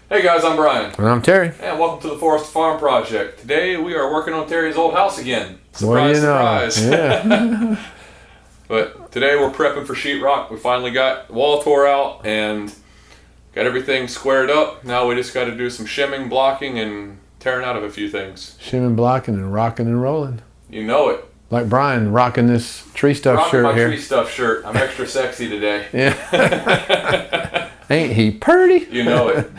Hey guys, I'm Brian. And I'm Terry. And welcome to the Forest Farm Project. Today we are working on Terry's old house again. Surprise, surprise. Yeah. But today we're prepping for sheetrock. We finally got the wall tore out and got everything squared up. Now we just got to do some shimming, blocking, and tearing out of a few things. Shimming, blocking, and rocking and rolling. You know it. Like Brian rocking this tree stuff shirt my here. Tree stuff shirt. I'm extra sexy today. Yeah. Ain't he purty? You know it.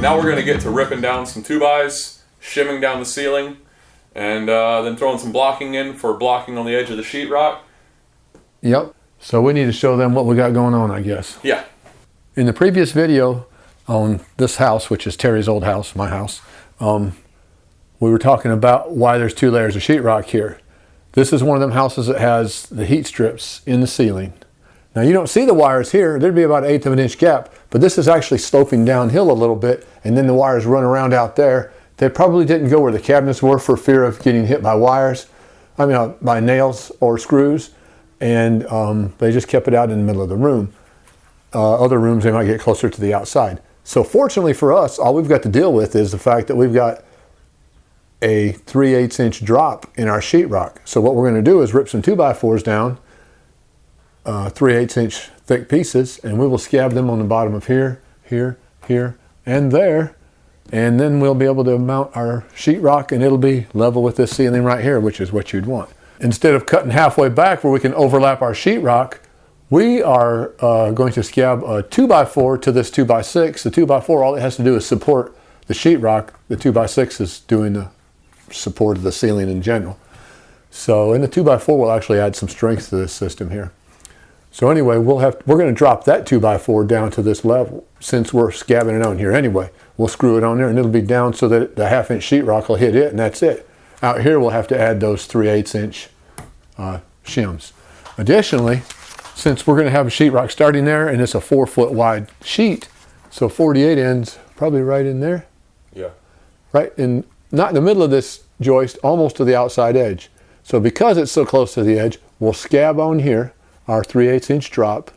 Now we're going to get to ripping down some 2x, shimming down the ceiling, and then throwing some blocking in for blocking on the edge of the sheetrock. Yep. So we need to show them what we got going on, I guess. Yeah. In the previous video on this house, which is Terry's old house, my house, we were talking about why there's 2 layers of sheetrock here. This is one of them houses that has the heat strips in the ceiling. Now you don't see the wires here. There'd be about 1/8 of an inch gap, but this is actually sloping downhill a little bit, and then the wires run around out there. They probably didn't go where the cabinets were for fear of getting hit by wires, by nails or screws, and they just kept it out in the middle of the room. Other rooms, they might get closer to the outside. So fortunately for us, all we've got to deal with is the fact that we've got a 3/8 inch drop in our sheetrock. So what we're going to do is rip some 2x4s down, 3/8 inch thick pieces, and we will scab them on the bottom of here, here, here, and there, and then we'll be able to mount our sheetrock, and it'll be level with this ceiling right here, which is what you'd want. Instead of cutting halfway back where we can overlap our sheetrock, we are going to scab a 2x4 to this 2x6. The 2x4, all it has to do is support the sheetrock. The 2x6 is doing the support of the ceiling in general. So, and the 2x4 will actually add some strength to this system here. So anyway, we're going to drop that 2x4 down to this level. Since we're scabbing it on here anyway, we'll screw it on there and it'll be down so that the 1/2 inch sheetrock will hit it, and that's it. Out here we'll have to add those 3/8 inch shims. Additionally, since we're going to have a sheetrock starting there, and it's a 4 foot wide sheet, so 48 ends probably right in there. Yeah. Right in, not in the middle of this joist, almost to the outside edge. So because it's so close to the edge, we'll scab on here our 3/8 inch drop.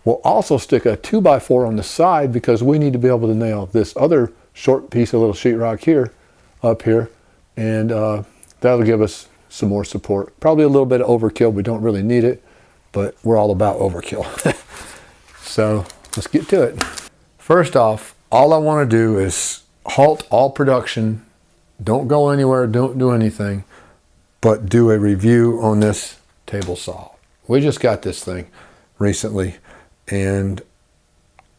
We'll also stick a 2x4 on the side because we need to be able to nail this other short piece of little sheetrock here, up here, and that'll give us some more support. Probably a little bit of overkill. We don't really need it, but we're all about overkill. So let's get to it. First off, all I want to do is halt all production. Don't go anywhere, don't do anything, but do a review on this table saw. We just got this thing recently, and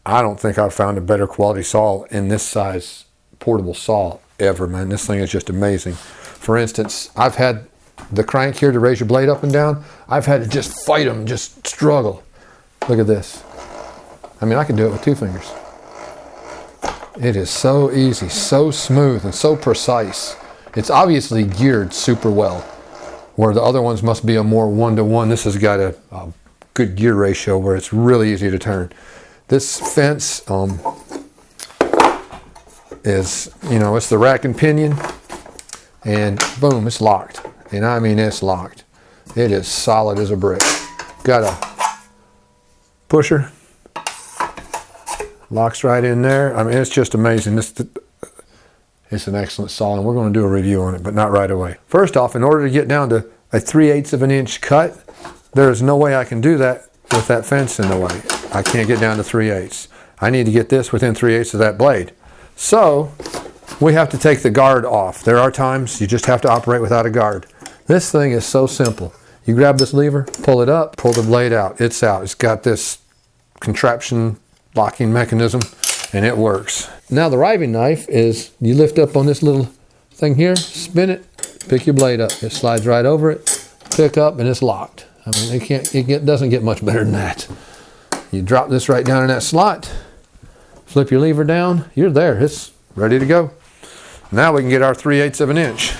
I don't think I've found a better quality saw in this size portable saw ever, man. This thing is just amazing. For instance, I've had the crank here to raise your blade up and down. I've had to just fight them, just struggle. Look at this. I mean, I can do it with 2 fingers. It is so easy, so smooth, and so precise. It's obviously geared super well, where the other ones must be a more 1-to-1. This has got a good gear ratio where it's really easy to turn. This fence is, it's the rack and pinion, and boom, it's locked. And I mean, it's locked. It is solid as a brick. Got a pusher, locks right in there. I mean, it's just amazing. It's an excellent saw, and we're going to do a review on it, but not right away. First off, in order to get down to a 3/8 of an inch cut, there is no way I can do that with that fence in the way. I can't get down to 3/8. I need to get this within 3/8 of that blade. So we have to take the guard off. There are times you just have to operate without a guard. This thing is so simple. You grab this lever, pull it up, pull the blade out. It's out. It's got this contraption locking mechanism, and it works. Now the riving knife is, you lift up on this little thing here, spin it, pick your blade up. It slides right over it, pick up, and it's locked. I mean, it doesn't get much better than that. You drop this right down in that slot, flip your lever down, you're there. It's ready to go. Now we can get our 3/8 of an inch.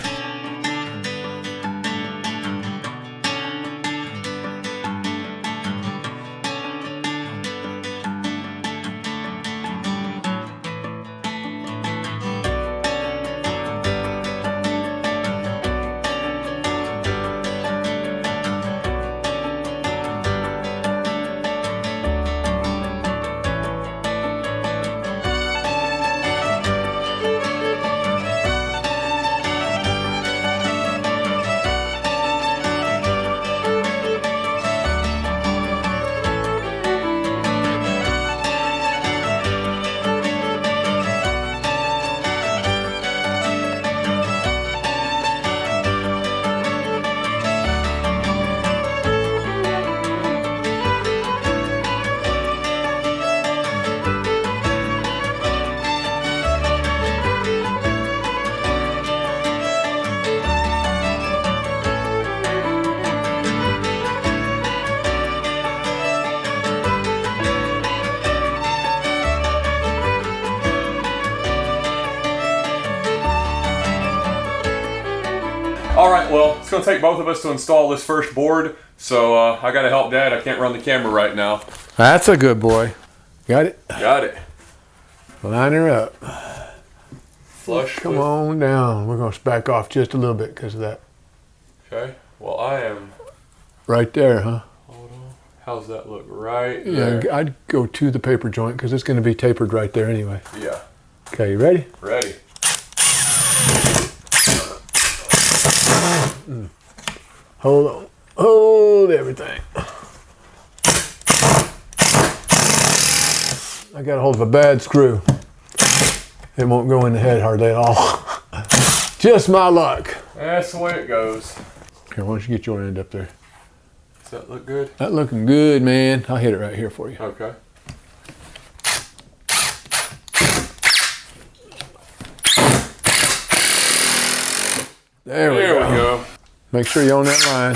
All right, well, it's gonna take both of us to install this first board, so I gotta help Dad. I can't run the camera right now. That's a good boy. Got it? Got it. Line her up. Flush. Come on down. We're gonna back off just a little bit because of that. Okay, well, I am... Right there, huh? Hold on. How's that look? Right Yeah, there. I'd go to the paper joint because it's gonna be tapered right there anyway. Yeah. Okay, you ready? Ready. Hold on. Hold everything. I got a hold of a bad screw. It won't go in the head hardly at all. Just my luck. That's the way it goes. Here, why don't you get your end up there? Does that look good? That looking good, man. I'll hit it right here for you. Okay. There we go. Make sure you own that line.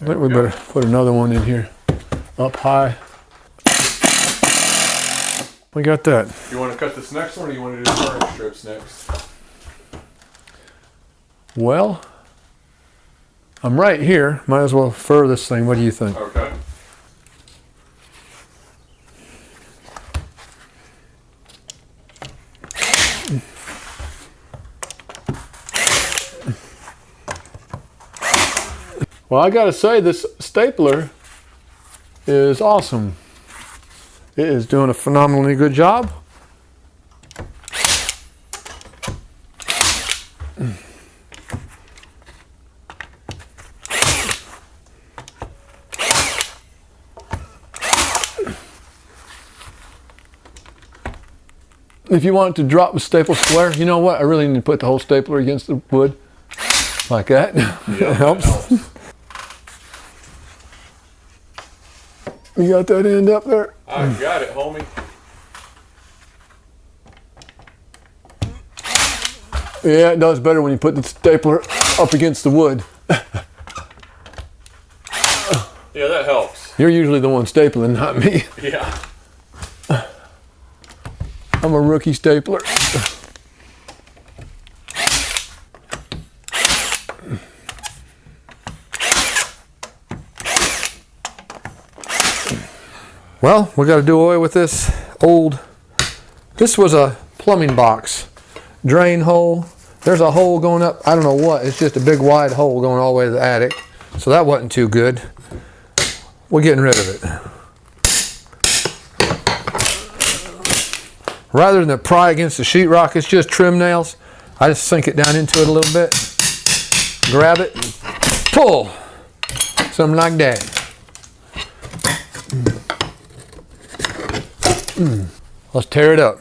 I think we better put another one in here. Up high. We got that. You want to cut this next one, or you want to do the turning strips next? Well, I'm right here. Might as well fur this thing. What do you think? Okay. Well, I gotta say, this stapler is awesome. It is doing a phenomenally good job. If you want it to drop the staple square, you know what? I really need to put the whole stapler against the wood. Like that. Yeah, It helps. You got that end up there? I got it, homie. Yeah, it does better when you put the stapler up against the wood. Yeah, that helps. You're usually the one stapling, not me. Yeah. I'm a rookie stapler. Well, we got to do away with this this was a plumbing box. Drain hole. There's a hole going up, I don't know what, it's just a big wide hole going all the way to the attic. So that wasn't too good. We're getting rid of it. Rather than pry against the sheetrock, it's just trim nails. I just sink it down into it a little bit, grab it, pull. Something like that. Let's tear it up.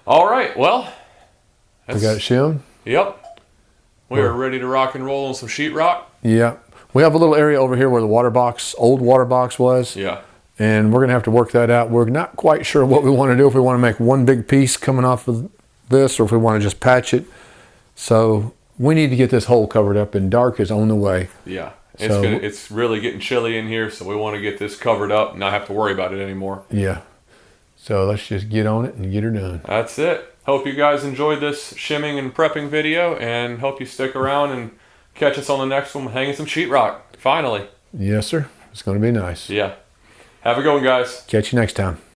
All right, well. We got it shimmed? Yep. We are ready to rock and roll on some sheetrock. Yeah. We have a little area over here where the water box, old water box was. Yeah. And we're going to have to work that out. We're not quite sure what we want to do, if we want to make one big piece coming off of this or if we want to just patch it. So we need to get this hole covered up, and dark is on the way. Yeah. So, It's really getting chilly in here, so we want to get this covered up and not have to worry about it anymore. Yeah. So let's just get on it and get her done. That's it. Hope you guys enjoyed this shimming and prepping video, and hope you stick around and catch us on the next one hanging some sheetrock. Finally. Yes, sir. It's going to be nice. Yeah. Have a good one, guys. Catch you next time.